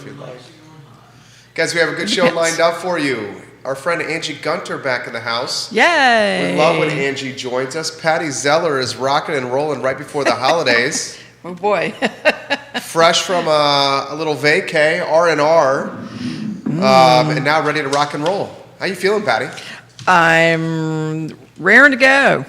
if you'd like. Guys, we have a good show lined up for you. Our friend Angie Gunter back in the house. Yay! We love when Angie joins us. Patty Zeller is rocking and rolling right before the holidays. Oh boy. Fresh from a little vacay, R&R, and now ready to rock and roll. How you feeling, Patty? I'm raring to go.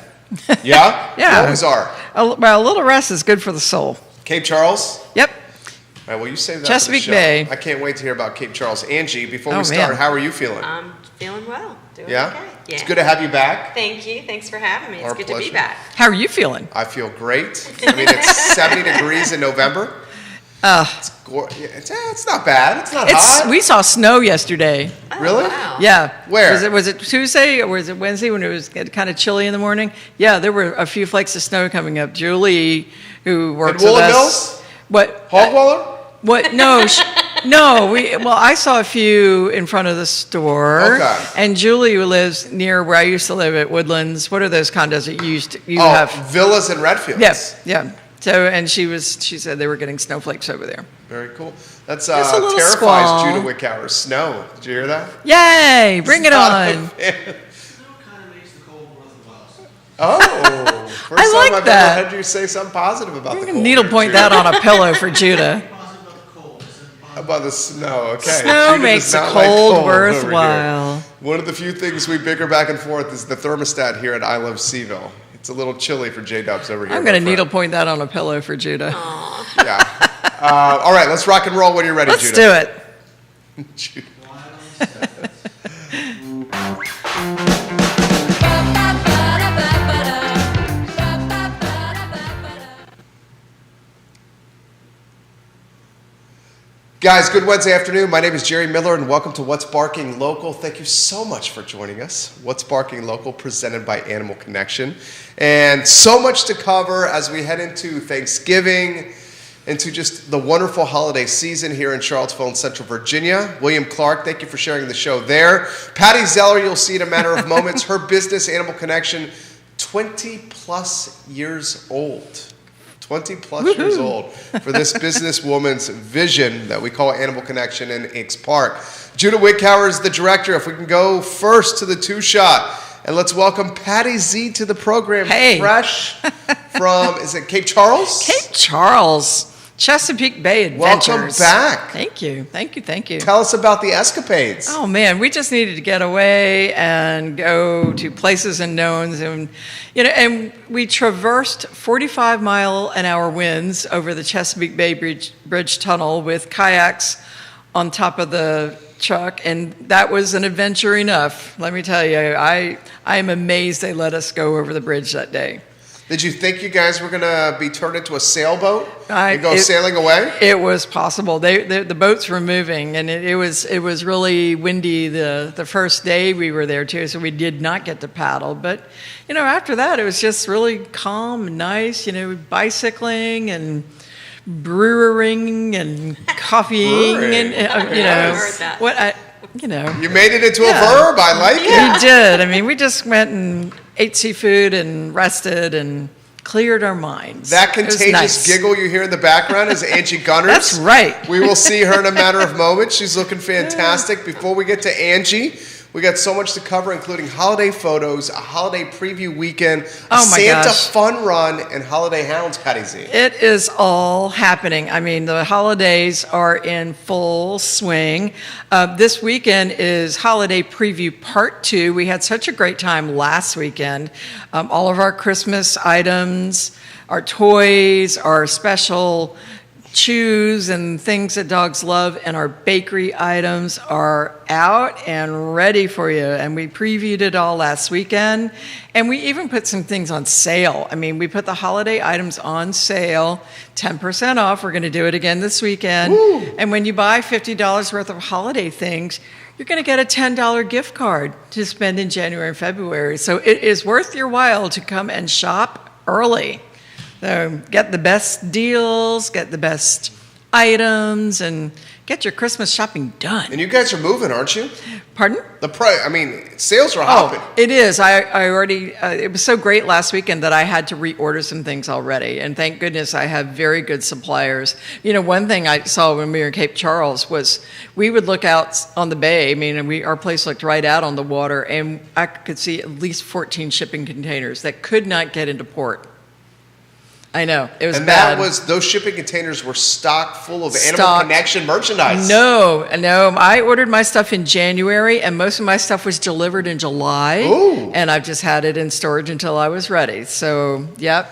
Yeah? Yeah. You always are. Well, a little rest is good for the soul. Cape Charles? Yep. All right, well, you save that Chesapeake for the show. Bay. I can't wait to hear about Cape Charles. Angie, before Oh, we start, man. how are you feeling? I'm feeling well. Doing Yeah? okay. Yeah. It's good to have you back. Thank you. Thanks for having me. It's Our good pleasure. to be back. How are you feeling? I feel great. I mean, it's 70 degrees in November. It's not bad. It's not hot. We saw snow yesterday. Oh, Really? Wow. Yeah. Where? Was it Tuesday or was it Wednesday when it was kind of chilly in the morning? Yeah, there were a few flakes of snow coming up. Julie, who works At with Woolen us. Mills? What? Hogwaller? What? No, I saw a few in front of the store. Okay. And Julie, who lives near where I used to live at Woodlands, what are those condos that you Oh, have? villas and Redfields. Yes, yeah. So, and she said they were getting snowflakes over there. Very cool. That's Just a little terrifies squall. Judah Wickower. Snow. Did you hear that? Yay! Bring it Not a on. fan. Snow kind of makes the cold worthwhile. Oh, first I like time I've that. ever heard you say something positive about the I'm cold. gonna needlepoint that on a pillow for Judah. Positive about the cold. It's a About the snow, okay. Snow Judah makes does the not like cold over here. worthwhile. One of the few things we bicker back and forth is the thermostat here at I Love Seaville. It's a little chilly for J-Dubs over here. I'm my gonna friend. needlepoint that on a pillow for Judah. Yeah. All right, let's rock and roll when you're ready, Let's Judah. do it. Judah. Guys, good Wednesday afternoon. My name is Jerry Miller, and welcome to What's Barking Local. Thank you so much for joining us. What's Barking Local, presented by Animal Connection. And so much to cover as we head into Thanksgiving, into just the wonderful holiday season here in Charlottesville and Central Virginia. William Clark, thank you for sharing the show there. Patty Zeller, you'll see in a matter of moments. Her business, Animal Connection, 20-plus years old. 20-plus years old for this businesswoman's vision that we call Animal Connection in Inks Park. Judah Wickower is the director. If we can go first to the two-shot, and let's welcome Patty Z to the program. Hey. Fresh from, is it Cape Charles? Cape Charles, Chesapeake Bay Adventures. Welcome back. Thank you. Tell us about the escapades. Oh man, we just needed to get away and go to places unknowns, and and we traversed 45-mile-an-hour winds over the Chesapeake Bay Bridge Tunnel with kayaks on top of the truck, and that was an adventure enough. Let me tell you, I am amazed they let us go over the bridge that day. Did you think you guys were going to be turned into a sailboat and go sailing away? It was possible. The boats were moving, and it was really windy the first day we were there too, so we did not get to paddle. But after that, it was just really calm and nice. Bicycling and brewing and coffeeing Brewing. heard that. You made it into a verb. I like it. We did. I mean, we just went and ate seafood and rested and cleared our minds. That It was contagious nice. giggle you hear in the background is Angie Gunners. That's right. We will see her in a matter of moments. She's looking fantastic. Before we get to Angie, we got so much to cover, including holiday photos, a holiday preview weekend, a Oh my Santa gosh. fun run, and holiday hounds, Patty Z. It is all happening. I mean, the holidays are in full swing. This weekend is Holiday Preview Part 2. We had such a great time last weekend. All of our Christmas items, our toys, our special chews and things that dogs love, and our bakery items are out and ready for you. And we previewed it all last weekend, and we even put some things on sale. I mean, we put the holiday items on sale, 10% off. We're going to do it again this weekend. Woo. And when you buy $50 worth of holiday things, you're going to get a $10 gift card to spend in January and February. So it is worth your while to come and shop early. So get the best deals, get the best items, and get your Christmas shopping done. And you guys are moving, aren't you? Pardon? Sales are hopping. It is. I already, it was so great last weekend that I had to reorder some things already. And thank goodness I have very good suppliers. You know, one thing I saw when we were in Cape Charles was we would look out on the bay. I mean, our place looked right out on the water, and I could see at least 14 shipping containers that could not get into port. I know, it was bad. And those shipping containers were stocked full of Animal Connection merchandise. No, I ordered my stuff in January, and most of my stuff was delivered in July. Ooh. And I've just had it in storage until I was ready. So, yep,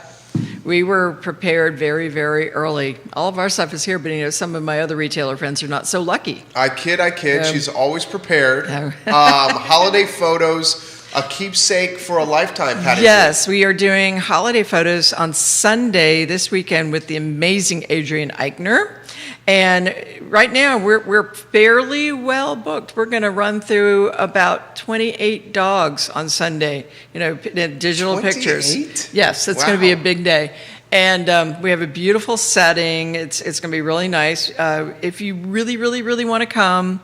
we were prepared very, very early. All of our stuff is here, but you know, some of my other retailer friends are not so lucky. I kid. She's always prepared. Holiday photos. A keepsake for a lifetime, Patty. Yes, we are doing holiday photos on Sunday this weekend with the amazing Adrian Eichner. And right now, we're fairly well booked. We're going to run through about 28 dogs on Sunday, you know, digital 28? Pictures. Yes, it's going to be a big day. And we have a beautiful setting. It's going to be really nice. If you really, really, really want to come,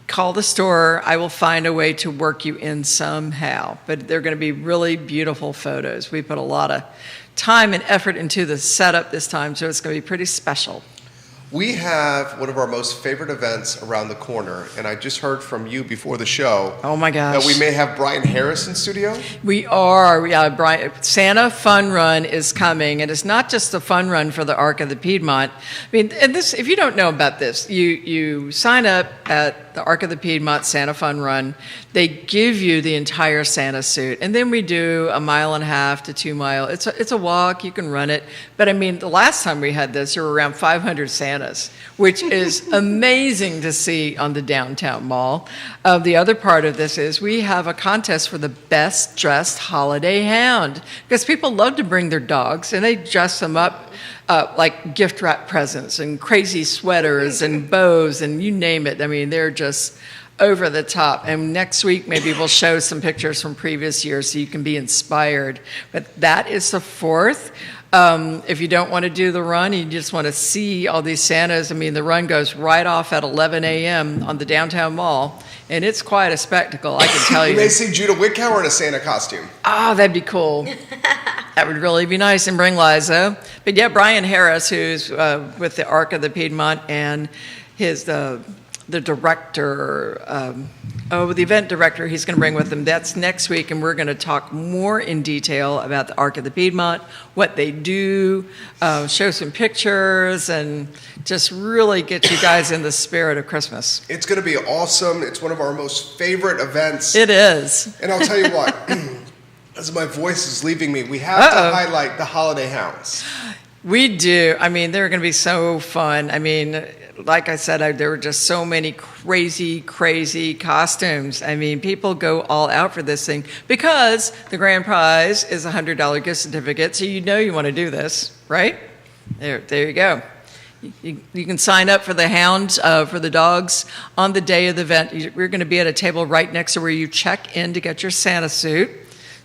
call the store. I will find a way to work you in somehow. But they're going to be really beautiful photos. We put a lot of time and effort into the setup this time, so it's going to be pretty special. We have one of our most favorite events around the corner, and I just heard from you before the show. Oh my gosh. That we may have Brian Harris in studio. We are. Yeah, Brian. Santa Fun Run is coming, and it's not just a fun run for the Arc of the Piedmont. I mean, and this, if you don't know about this, you sign up at the Arc of the Piedmont Santa Fun Run. They give you the entire Santa suit, and then we do a 1.5 to 2 mile. It's a walk. You can run it, but I mean, the last time we had this, there were around 500 Santas, which is amazing to see on the downtown mall. The other part of this is we have a contest for the best dressed holiday hound, because people love to bring their dogs and they dress them up like gift wrap presents and crazy sweaters and bows and you name it. I mean, they're just over the top. And next week, maybe we'll show some pictures from previous years so you can be inspired. But that is the 4th. If you don't want to do the run, you just want to see all these Santas. I mean, the run goes right off at 11 a.m. on the downtown mall, and it's quite a spectacle, I can tell you. You may see Judah Wickower in a Santa costume. Oh, that'd be cool. That would really be nice, and bring Liza. But yeah, Brian Harris, who's with the Arc of the Piedmont, and the director, the event director he's going to bring with him. That's next week, and we're going to talk more in detail about the Arc of the Piedmont, what they do, show some pictures, and just really get you guys in the spirit of Christmas. It's going to be awesome. It's one of our most favorite events. It is. And I'll tell you what, as my voice is leaving me, we have to highlight the holiday hounds. We do. I mean, they're going to be so fun. I mean, like I said, there were just so many crazy, crazy costumes. I mean, people go all out for this thing because the grand prize is a $100 gift certificate. So you know you want to do this, right? There you go. You can sign up for the hounds, for the dogs on the day of the event. We're going to be at a table right next to where you check in to get your Santa suit.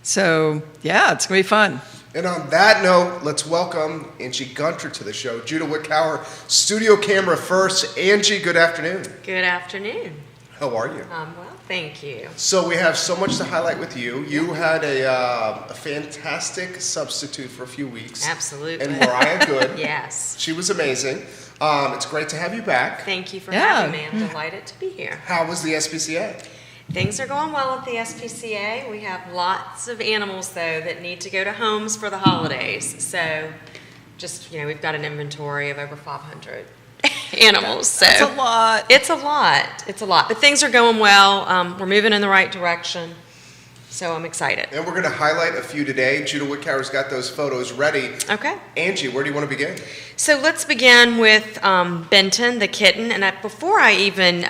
So, yeah, it's going to be fun. And on that note, let's welcome Angie Gunter to the show. Judah Wickower, studio camera first. Angie, good afternoon. Good afternoon. How are you? Well, thank you. So we have so much to highlight with you. You had a fantastic substitute for a few weeks. Absolutely. And Mariah Good. Yes. She was amazing. It's great to have you back. Thank you for having me. I'm delighted to be here. How was the SPCA? Things are going well at the SPCA. We have lots of animals, though, that need to go to homes for the holidays. So just, we've got an inventory of over 500 animals. So that's a lot. It's a lot. It's a lot. But things are going well. We're moving in the right direction. So I'm excited. And we're going to highlight a few today. Judah Wickower's got those photos ready. Okay. Angie, where do you want to begin? So let's begin with Benton, the kitten. And before I even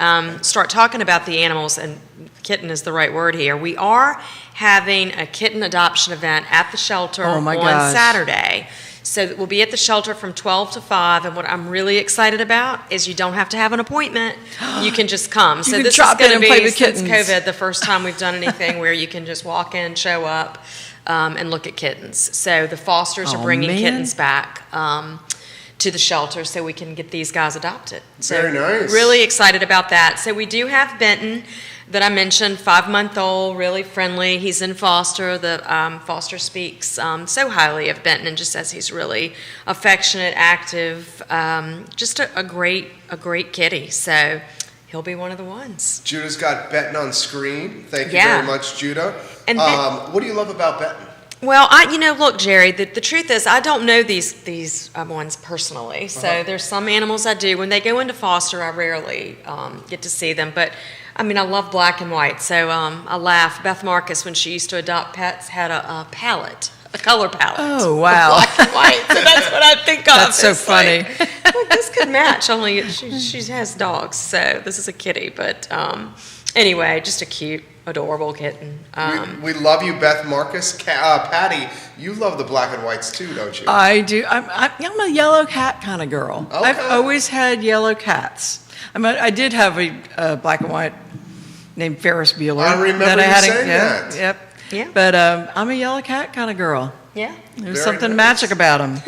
start talking about the animals, and kitten is the right word here, we are having a kitten adoption event at the shelter on Saturday. So we'll be at the shelter from 12 to 5, and what I'm really excited about is you don't have to have an appointment. You can just come. So this is going to be, since COVID, the first time we've done anything where you can just walk in, show up, and look at kittens. So the fosters are bringing kittens back to the shelter so we can get these guys adopted. So Very nice. Really excited about that. So we do have Benton that I mentioned, 5-month-old, really friendly. He's in foster. The foster speaks so highly of Benton and just says he's really affectionate, active, just a great kitty. So he'll be one of the ones. Judah's got Benton on screen. Thank you Yeah. very much, Judah. And What do you love about Benton? Well, look, Jerry, the truth is I don't know these ones personally. So there's some animals I do. When they go into foster, I rarely get to see them. But, I mean, I love black and white. So I laugh. Beth Marcus, when she used to adopt pets, had a palette, a color palette. Oh, wow. Black and white. So that's what I think of. That's so It's funny. like, well, this could match, only she has dogs. So this is a kitty. But anyway, just a cute, adorable kitten. We love you, Beth Marcus. Patty, you love the black and whites too, don't you? I do. I'm a yellow cat kind of girl. Okay. I've always had yellow cats. I did have a black and white named Ferris Bueller. I remember that I you had saying yeah, that. Yep. Yeah. But I'm a yellow cat kind of girl. Yeah. There's Very something nice. magic about them.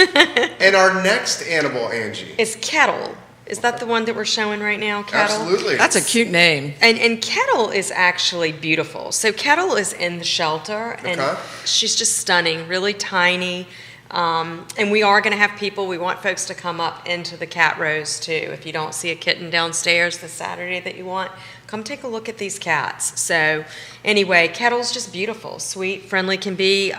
And our next animal, Angie. It's Kettle. Is that the one that we're showing right now, Kettle? Absolutely. That's a cute name. And Kettle is actually beautiful. So Kettle is in the shelter, and Okay. she's just stunning, really tiny. And we are going to have people, we want folks to come up into the cat rows too. If you don't see a kitten downstairs this Saturday that you want, come take a look at these cats. So anyway, Kettle's just beautiful, sweet, friendly can be.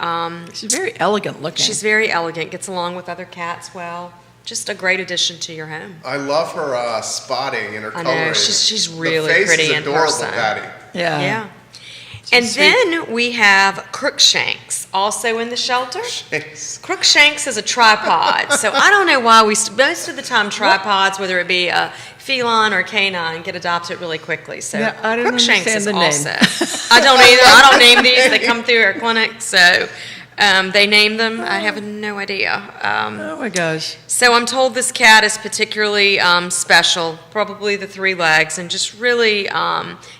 She's very elegant looking. She's very elegant, gets along with other cats well. Just a great addition to your home. I love her spotting and her I coloring. know, she's The really face pretty is in adorable, person. Patty. yeah. Yeah. And sweet. then we have Crookshanks, also in the shelter. Thanks. Crookshanks is a tripod. So I don't know why most of the time tripods, whether it be a feline or canine, get adopted really quickly. So Yeah, I didn't Crookshanks understand is the name. also. I don't either. I don't name these. They come through our clinic. So they name them. I have no idea. Oh my gosh. So I'm told this cat is particularly special, probably the 3 legs, and just really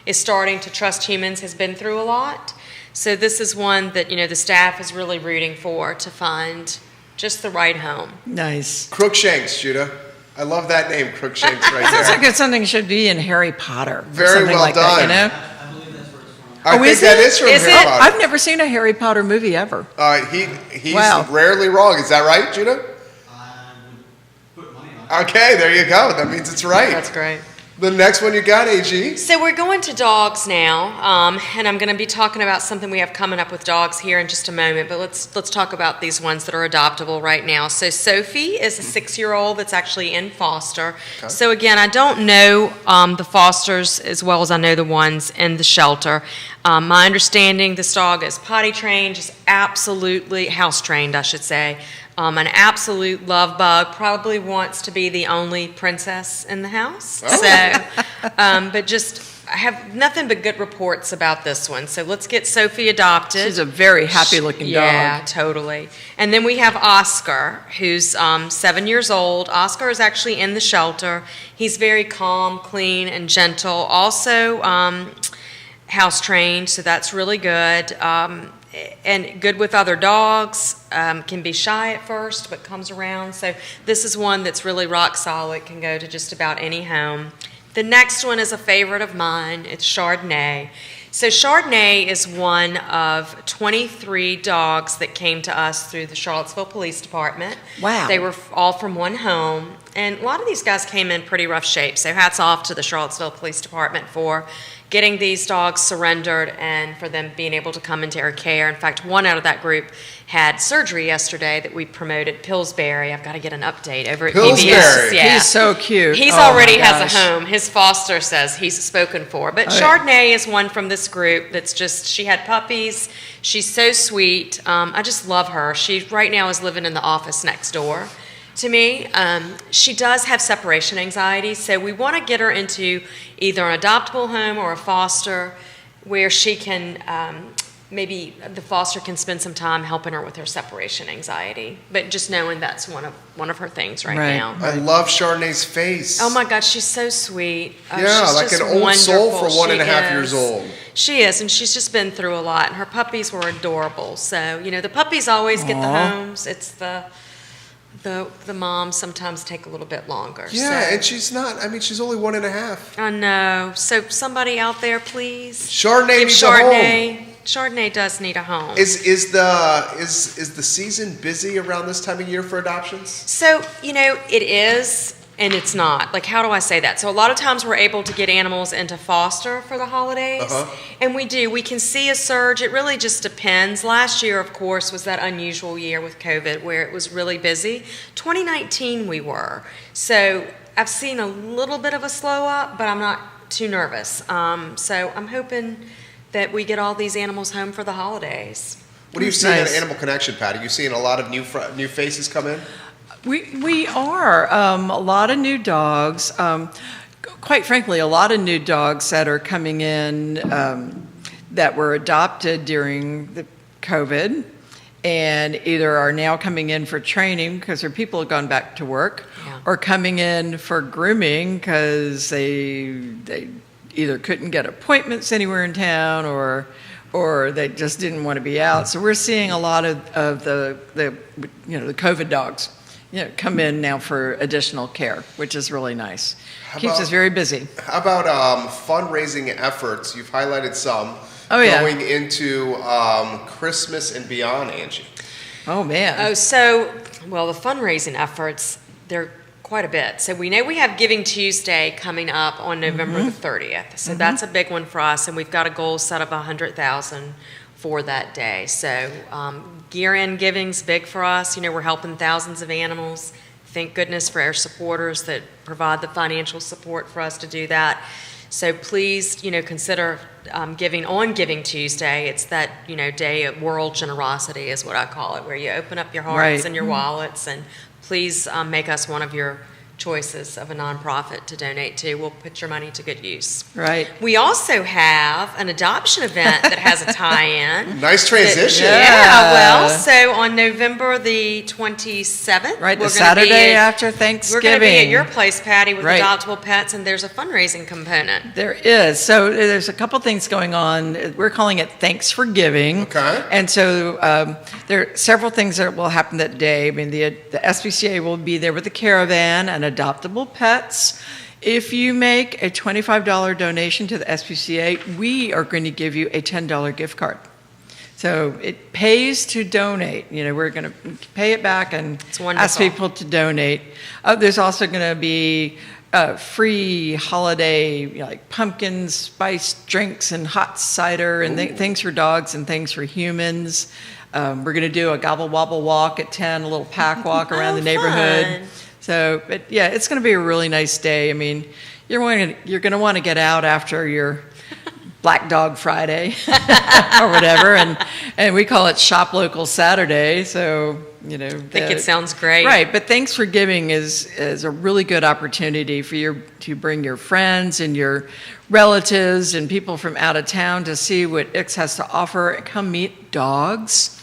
is starting to trust humans, has been through a lot. So this is one that, the staff is really rooting for to find just the right home. Nice. Crookshanks, Judah. I love that name, Crookshanks, right Sounds there. like it's something should be in Harry Potter. or Very something well like that, you done. know? I believe that's where it's from. I think is that it? is from Is Harry it? Potter. I've never seen a Harry Potter movie ever. He's Wow. rarely wrong. Is that right, Judah? I would put money on it. Okay, there you go. That means it's right. That's great. The next one you got, AG? So we're going to dogs now, and I'm going to be talking about something we have coming up with dogs here in just a moment. But let's talk about these ones that are adoptable right now. So Sophie is a 6-year-old that's actually in foster. Okay. So again, I don't know the fosters as well as I know the ones in the shelter. My understanding, this dog is potty trained, just absolutely house trained, I should say. An absolute love bug, probably wants to be the only princess in the house. Oh. So, but just, I have nothing but good reports about this one. So let's get Sophie adopted. She's a very happy looking Yeah, dog. totally. And then we have Oscar, who's 7 years old. Oscar is actually in the shelter. He's very calm, clean, and gentle. Also house trained, so that's really good. And good with other dogs, can be shy at first, but comes around. So this is one that's really rock solid, can go to just about any home. The next one is a favorite of mine. It's Chardonnay. So Chardonnay is one of 23 dogs that came to us through the Charlottesville Police Department. Wow. They were all from one home. And a lot of these guys came in pretty rough shape. So hats off to the Charlottesville Police Department for getting these dogs surrendered and for them being able to come into our care. In fact, one out of that group had surgery yesterday that we promoted, Pillsbury. I've got to get an update over at Pillsbury. PBS. Yeah. He's so cute. He's Oh, my already has gosh. a home. His foster says he's spoken for. But Oh, yeah. Chardonnay is one from this group that's just, she had puppies. She's so sweet. I just love her. She right now is living in the office next door to me. She does have separation anxiety, so we want to get her into either an adoptable home or a foster where she can, maybe the foster can spend some time helping her with her separation anxiety. But just knowing that's one of her things right Right. now. I love Chardonnay's face. Oh my God, she's so sweet. Oh, Yeah, she's like just an old soul wonderful. for 1.5 She years is. old. She is, and she's just been through a lot. And her puppies were adorable. So, the puppies always get the Aw. homes. It's the moms sometimes take a little bit longer. Yeah, so. and she's not. I mean, she's only 1.5. I know. So somebody out there, please. Chardonnay Give needs a home. Chardonnay does need a home. Is the season busy around this time of year for adoptions? So, it is and it's not. Like, how do I say that? So a lot of times we're able to get animals into foster for the holidays. And we do. We can see a surge. It really just depends. Last year, of course, was that unusual year with COVID where it was really busy. 2019 we were. So I've seen a little bit of a slow up, but I'm not too nervous. So I'm hoping that we get all these animals home for the holidays. What are you seeing at Animal Connection, Pat? Are you seeing a lot of new faces come in? We are. A lot of new dogs. Quite frankly, a lot of new dogs that are coming in that were adopted during the COVID and either are now coming in for training because their people have gone back to work, or coming in for grooming because they either couldn't get appointments anywhere in town or they just didn't want to be out. So we're seeing a lot of the COVID dogs come in now for additional care, which is really nice. Keeps us very busy. How about fundraising efforts? You've highlighted some going into Christmas and beyond, Angie. Oh, man. Oh, so, well, the fundraising efforts, they're quite a bit. So we know we have Giving Tuesday coming up on November the 30th. So that's a big one for us, and we've got a goal set of $100,000 for that day. So year-end giving's big for us. We're helping thousands of animals. Thank goodness for our supporters that provide the financial support for us to do that. So please, consider giving on Giving Tuesday. It's that, day of world generosity is what I call it, where you open up your hearts and your wallets, and please make us one of your choices of a nonprofit to donate to. We'll put your money to good use. Right. We also have an adoption event that has a tie-in. Nice transition. So on November the 27th, right, the Saturday after Thanksgiving, we're going to be at your place, Patty, with adoptable pets, and there's a fundraising component. There is. So there's a couple things going on. We're calling it Thanks for Giving. Okay. And so there are several things that will happen that day. I mean, the SPCA will be there with a caravan and adoptable pets. If you make a $25 donation to the SPCA, we are going to give you a $10 gift card. So it pays to donate. We're going to pay it back and ask people to donate. There's also going to be free holiday, like pumpkin spice drinks and hot cider and things for dogs and things for humans. We're going to do a gobble wobble walk at 10, a little pack walk around the neighborhood. Fun. So, but yeah, it's going to be a really nice day. I mean, you're going to want to get out after your Black Dog Friday or whatever, and we call it Shop Local Saturday. So, I think it sounds great. Right, but Thanks for Giving is a really good opportunity for you to bring your friends and your relatives and people from out of town to see what Ix has to offer. Come meet dogs.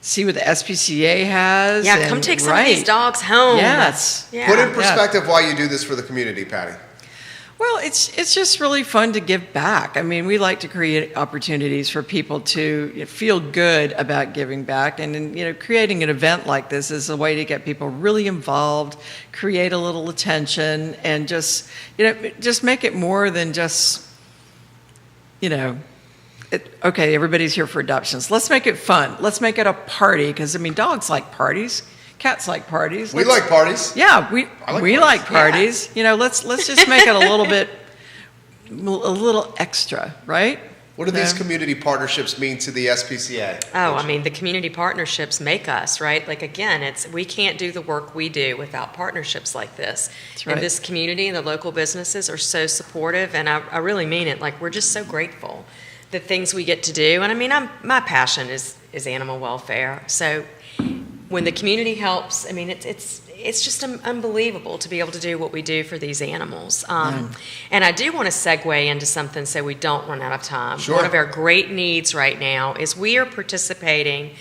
See what the SPCA has. Yeah, come take some of these dogs home. Yes. Yeah. Put in perspective why you do this for the community, Patty. Well, it's just really fun to give back. I mean, we like to create opportunities for people to feel good about giving back, and creating an event like this is a way to get people really involved, create a little attention, and just make it more than just okay, everybody's here for adoptions. Let's make it fun. Let's make it a party, because dogs like parties. Cats like parties. We like parties. Yeah, we like parties. Yeah. Let's just make it a little extra, right? What do these community partnerships mean to the SPCA? Oh, the community partnerships make us, right? Like, again, we can't do the work we do without partnerships like this. That's right. And this community and the local businesses are so supportive, and I really mean it. Like, we're just so grateful. The things we get to do, and my passion is animal welfare. So when the community helps, it's just unbelievable to be able to do what we do for these animals. And I do want to segue into something so we don't run out of time. Sure. One of our great needs right now is we are participating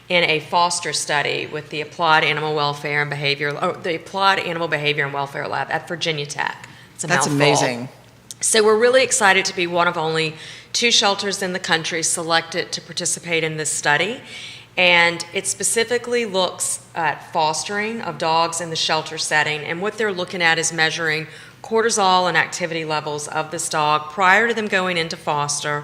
in a foster study with the Applied Animal Behavior and Welfare Lab at Virginia Tech. That's amazing. So we're really excited to be one of only 2 shelters in the country selected to participate in this study. And it specifically looks at fostering of dogs in the shelter setting. And what they're looking at is measuring cortisol and activity levels of this dog prior to them going into foster,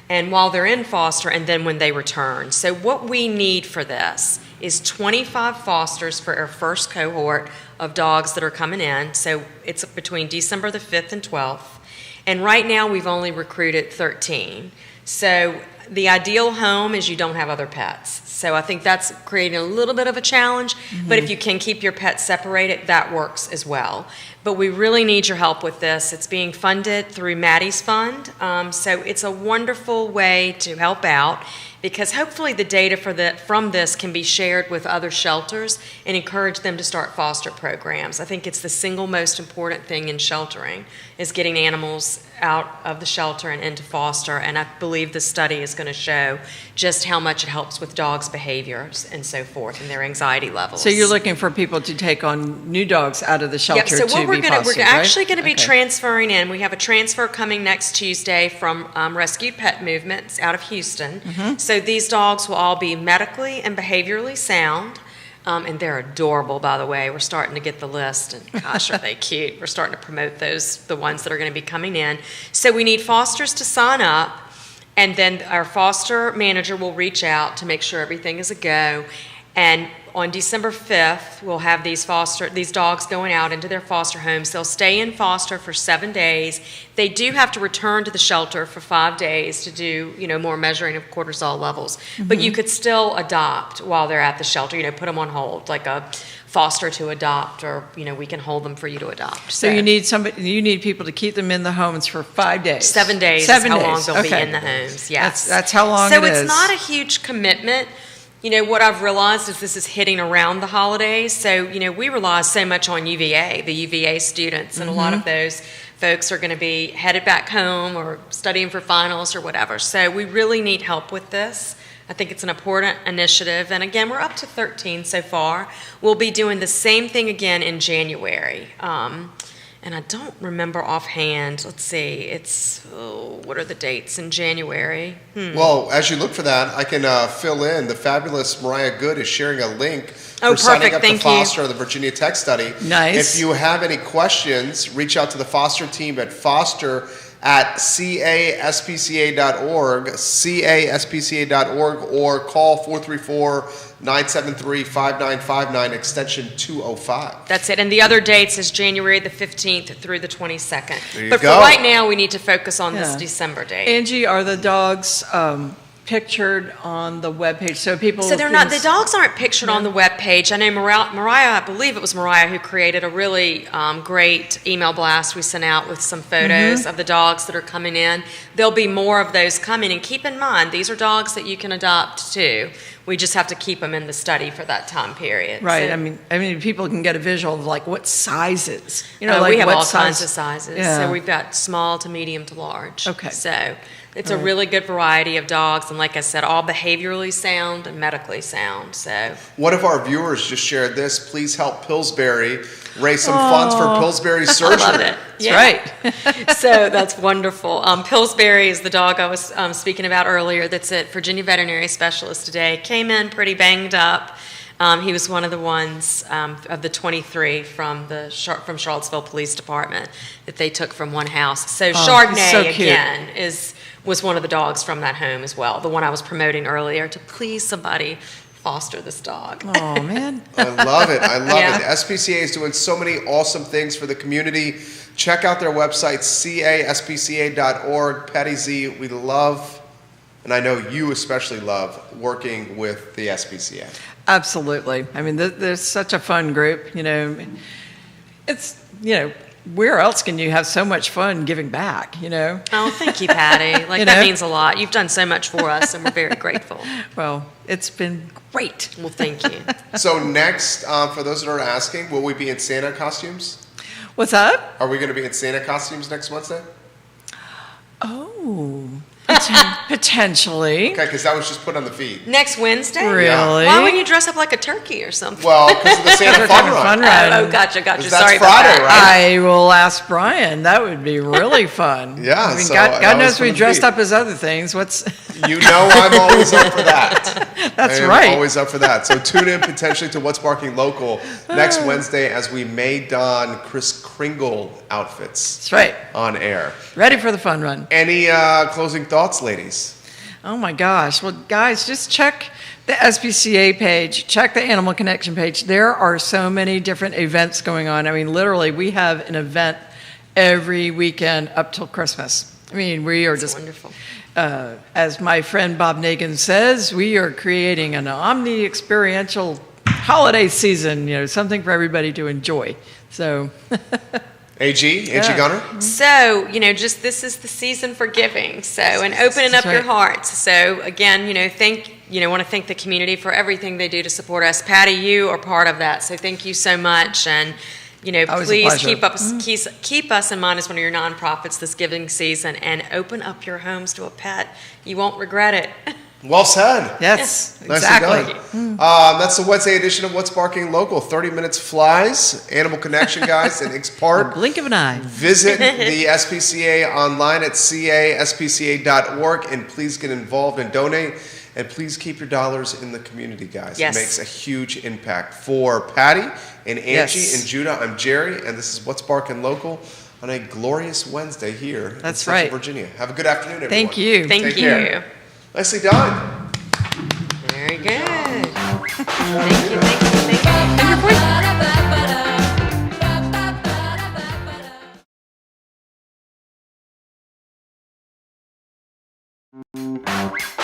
and while they're in foster, and then when they return. So what we need for this is 25 fosters for our first cohort of dogs that are coming in. So it's between December the 5th and 12th. And right now we've only recruited 13. So the ideal home is you don't have other pets. So I think that's creating a little bit of a challenge, but if you can keep your pets separated, that works as well. But we really need your help with this. It's being funded through Maddie's Fund, so it's a wonderful way to help out, because hopefully the data from this can be shared with other shelters and encourage them to start foster programs. I think it's the single most important thing in sheltering, is getting animals out of the shelter and into foster, and I believe the study is going to show just how much it helps with dogs' behaviors and so forth and their anxiety levels. So you're looking for people to take on new dogs out of the shelter Yep, so what to we're be gonna, fostered, we're actually going to be Okay. transferring in. We have a transfer coming next Tuesday from Rescued Pet Movements out of Houston. So these dogs will all be medically and behaviorally sound. And they're adorable, by the way. We're starting to get the list, and gosh, are they cute. We're starting to promote the ones that are going to be coming in. So we need fosters to sign up, and then our foster manager will reach out to make sure everything is a go. And on December 5th, we'll have these dogs going out into their foster homes. They'll stay in foster for 7 days. They do have to return to the shelter for 5 days to do, more measuring of cortisol levels. But you could still adopt while they're at the shelter, put them on hold, like a foster to adopt, or, we can hold them for you to adopt. So you need people to keep them in the homes for 5 days. 7 days is how long they'll be in the homes, yes. That's how long so it is. So it's not a huge commitment. What I've realized is this is hitting around the holidays. So, we rely so much on UVA, the UVA students, and a lot of those folks are going to be headed back home or studying for finals or whatever. So we really need help with this. I think it's an important initiative. And again, we're up to 13 so far. We'll be doing the same thing again in January. And I don't remember offhand. Let's see. What are the dates in January? Well, as you look for that, I can fill in. The fabulous Mariah Good is sharing a link Oh, for signing perfect. up Thank to you. foster the Virginia Tech study. Nice. If you have any questions, reach out to the foster team at foster@caspca.org, caspca.org, or call 434-973-5959, extension 205. That's it. And the other dates is January the 15th through the 22nd. There you But go. for right now, we need to focus on this Yeah. December date. Angie, are the dogs pictured on the webpage so people? So they're not. The dogs aren't pictured on the web page. I know Mariah. I believe it was Mariah who created a really great email blast we sent out with some photos of the dogs that are coming in. There'll be more of those coming. And keep in mind, these are dogs that you can adopt too. We just have to keep them in the study for that time period. Right. So, I mean, people can get a visual of like what sizes. we like have what all size- kinds of sizes. Yeah. So we've got small to medium to large. Okay. So it's a really good variety of dogs. And like I said, all behaviorally sound and medically sound. So One of our viewers just shared this. Please help Pillsbury raise some funds for Pillsbury surgery. love it. That's right. So that's wonderful. Pillsbury is the dog I was speaking about earlier that's at Virginia Veterinary Specialist today. Came in pretty banged up. He was one of the ones of the 23 from Charlottesville Police Department that they took from one house. So Chardonnay, so cute. again, was one of the dogs from that home as well, the one I was promoting earlier, to please somebody foster this dog. Oh man. I love it. I love Yeah. it. SPCA is doing so many awesome things for the community. Check out their website, caspca.org. Patty Z, we love, and I know you especially love, working with the SPCA. Absolutely. I mean, there's such a fun group. It's where else can you have so much fun giving back? Oh, thank you, Patty. Like, that means a lot. You've done so much for us, and we're very grateful. Well, it's been great. Well, thank you. So next, for those that are asking, will we be in Santa costumes? What's up? Are we going to be in Santa costumes next Wednesday? Oh. Potentially. Okay, because that was just put on the feed. Next Wednesday? Really? Why wouldn't you dress up like a turkey or something? Well, because of the Santa Fun Run. Fun run. Oh, gotcha. 'Cause Sorry that's Friday, about that. right? I will ask Brian. That would be really fun. Yeah, I mean, so God that was knows for we the dressed feed. up as other things. What's You know I'm always up for that. That's I am right. always up for that. So tune in potentially to What's Barking Local next Wednesday as we may don Kris Kringle outfits That's right. on air. Ready for the fun run. Any closing thoughts, ladies? Oh my gosh. Well, guys, just check the SPCA page, check the Animal Connection page. There are so many different events going on. I mean, literally, we have an event every weekend up till Christmas. I mean, we are just Wonderful. As my friend Bob Nagin says, we are creating an omni-experiential holiday season, something for everybody to enjoy. So, Angie Yeah. Gunner? So, just this is the season for giving. So, and opening up That's your right. hearts. So, again, want to thank the community for everything they do to support us. Patty, you are part of that. So, thank you so much. And, Always a please pleasure. keep us in mind as one of your nonprofits this giving season and open up your homes to a pet. You won't regret it. Well said. yes, Nicely exactly. done. That's the Wednesday edition of What's Barking Local. 30 minutes flies. Animal Connection guys in Hicks Park. Blink of an eye. Visit the SPCA online at caspca.org and please get involved and donate. And please keep your dollars in the community, guys. Yes. It makes a huge impact. For Patty and Angie Yes. and Judah, I'm Jerry, and this is What's Barking Local on a glorious Wednesday here in That's Central right. Virginia. Have a good afternoon, everyone. Thank you. Thank Take you. care. Nicely done. Very good. Thank you, thank you, thank you.